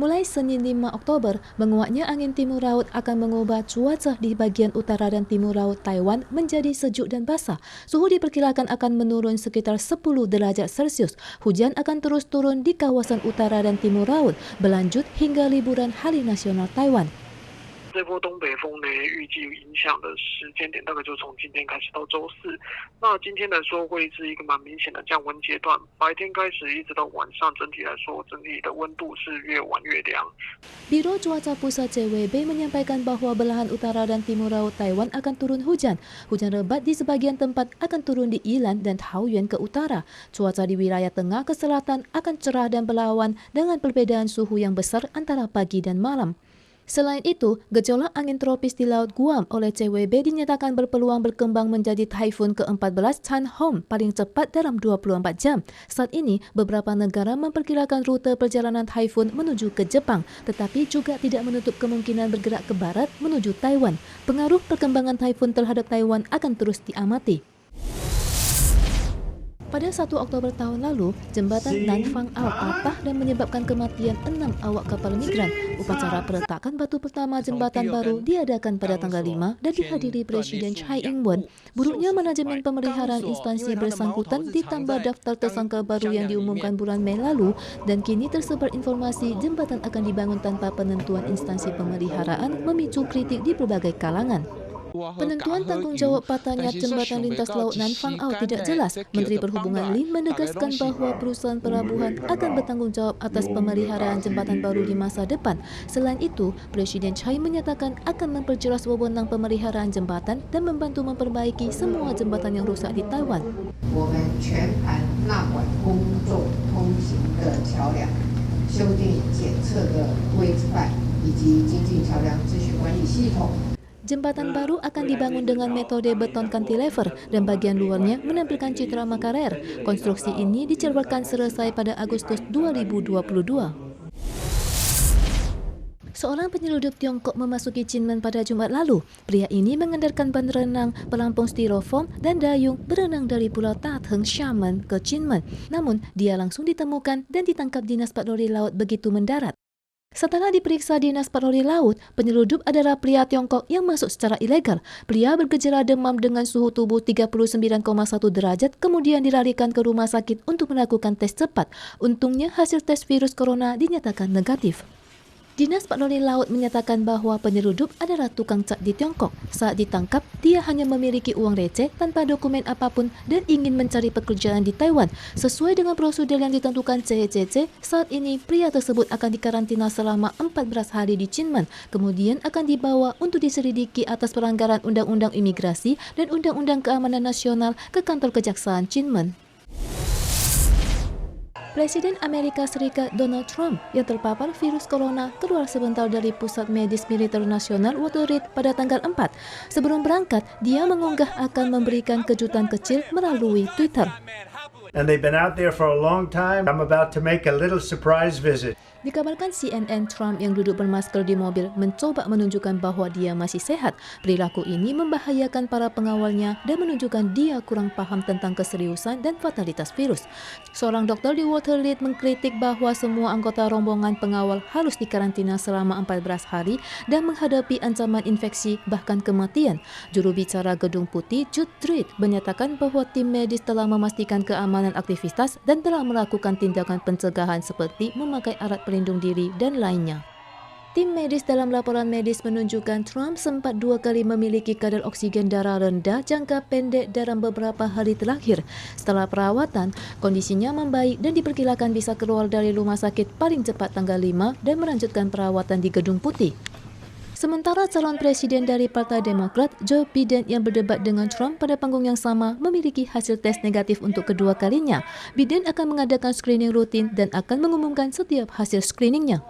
Mulai Senin 5 Oktober, menguatnya angin timur laut akan mengubah cuaca di bagian utara dan timur laut Taiwan menjadi sejuk dan basah. Suhu diperkirakan akan menurun sekitar 10 derajat Celcius. Hujan akan terus turun di kawasan utara dan timur laut, berlanjut hingga liburan Hari Nasional Taiwan. 这波东北风呢，预计影响的时间点大概就从今天开始到周四。那今天来说会是一个蛮明显的降温阶段，白天开始一直到晚上，整体来说整体的温度是越晚越凉。 Biro Cuaca Pusat CWB menyampaikan bahwa belahan utara dan timur laut Taiwan akan turun hujan. Hujan lebat di sebagian tempat akan turun di Yilan dan Taoyuan ke utara. Cuaca di wilayah tengah ke selatan akan cerah dan berawan dengan perbedaan suhu yang besar antara pagi dan malam. Selain itu, gejolak angin tropis di Laut Guam oleh CWB dinyatakan berpeluang berkembang menjadi taifun ke-14 Chan Hom paling cepat dalam 24 jam. Saat ini, beberapa negara memperkirakan rute perjalanan taifun menuju ke Jepang, tetapi juga tidak menutup kemungkinan bergerak ke barat menuju Taiwan. Pengaruh perkembangan taifun terhadap Taiwan akan terus diamati. Pada 1 Oktober tahun lalu, jembatan Nanfang Ao patah dan menyebabkan kematian 6 awak kapal migran. Upacara peletakan batu pertama jembatan baru diadakan pada tanggal 5 dan dihadiri Presiden Tsai Ing-wen. Buruknya manajemen pemeliharaan instansi bersangkutan ditambah daftar tersangka baru yang diumumkan bulan Mei lalu, dan kini tersebar informasi jembatan akan dibangun tanpa penentuan instansi pemeliharaan memicu kritik di berbagai kalangan. Penentuan tanggung jawab patahnya jembatan lintas laut Nanfang Ao tidak jelas. Menteri Perhubungan Lin menegaskan bahwa perusahaan pelabuhan akan bertanggung jawab atas pemeliharaan jembatan baru di masa depan. Selain itu, Presiden Tsai menyatakan akan memperjelas wewenang pemeliharaan jembatan dan membantu memperbaiki semua jembatan yang rusak di Taiwan. Jembatan baru akan dibangun dengan metode beton cantilever dan bagian luarnya menampilkan citra makarer. Konstruksi ini diceritakan selesai pada Agustus 2022. Seorang penyeludup Tiongkok memasuki Kinmen pada Jumat lalu. Pria ini mengendarkan ban renang, pelampung styrofoam, dan dayung berenang dari Pulau Tateng, Xiamen ke Kinmen. Namun, dia langsung ditemukan dan ditangkap Dinas Patroli Laut begitu mendarat. Setelah diperiksa Dinas Patroli Laut, penyeludup adalah pria Tiongkok yang masuk secara ilegal. Pria bergejala demam dengan suhu tubuh 39,1 derajat, kemudian dilarikan ke rumah sakit untuk melakukan tes cepat. Untungnya hasil tes virus corona dinyatakan negatif. Dinas Patroli Laut menyatakan bahwa penyeludup adalah tukang cat di Tiongkok. Saat ditangkap, dia hanya memiliki uang receh tanpa dokumen apapun dan ingin mencari pekerjaan di Taiwan. Sesuai dengan prosedur yang ditentukan CCC, saat ini pria tersebut akan dikarantina selama 14 hari di Kinmen. Kemudian akan dibawa untuk diselidiki atas pelanggaran Undang-Undang Imigrasi dan Undang-Undang Keamanan Nasional ke kantor Kejaksaan Kinmen. Presiden Amerika Serikat Donald Trump yang terpapar virus corona keluar sebentar dari Pusat Medis Militer Nasional Walter Reed pada tanggal 4. Sebelum berangkat, dia mengunggah akan memberikan kejutan kecil melalui Twitter. And they've been out there for a long time. I'm about to make a little surprise visit. Dikabarkan CNN, Trump yang duduk bermasker di mobil mencoba menunjukkan bahwa dia masih sehat. Perilaku ini membahayakan para pengawalnya dan menunjukkan dia kurang paham tentang keseriusan dan fatalitas virus. Seorang dokter di Walter Reed mengkritik bahwa semua anggota rombongan pengawal harus dikarantina selama 14 hari dan menghadapi ancaman infeksi bahkan kematian. Juru bicara Gedung Putih, Jude Reed, menyatakan bahwa tim medis telah memastikan keamanan aktivitas dan telah melakukan tindakan pencegahan seperti memakai alat pelindung diri dan lainnya. Tim medis dalam laporan medis menunjukkan Trump sempat 2 kali memiliki kadar oksigen darah rendah jangka pendek dalam beberapa hari terakhir. Setelah perawatan, kondisinya membaik dan diperkirakan bisa keluar dari rumah sakit paling cepat tanggal 5 dan melanjutkan perawatan di Gedung Putih. Sementara calon presiden dari Partai Demokrat, Joe Biden, yang berdebat dengan Trump pada panggung yang sama, memiliki hasil tes negatif untuk kedua kalinya. Biden akan mengadakan screening rutin dan akan mengumumkan setiap hasil screeningnya.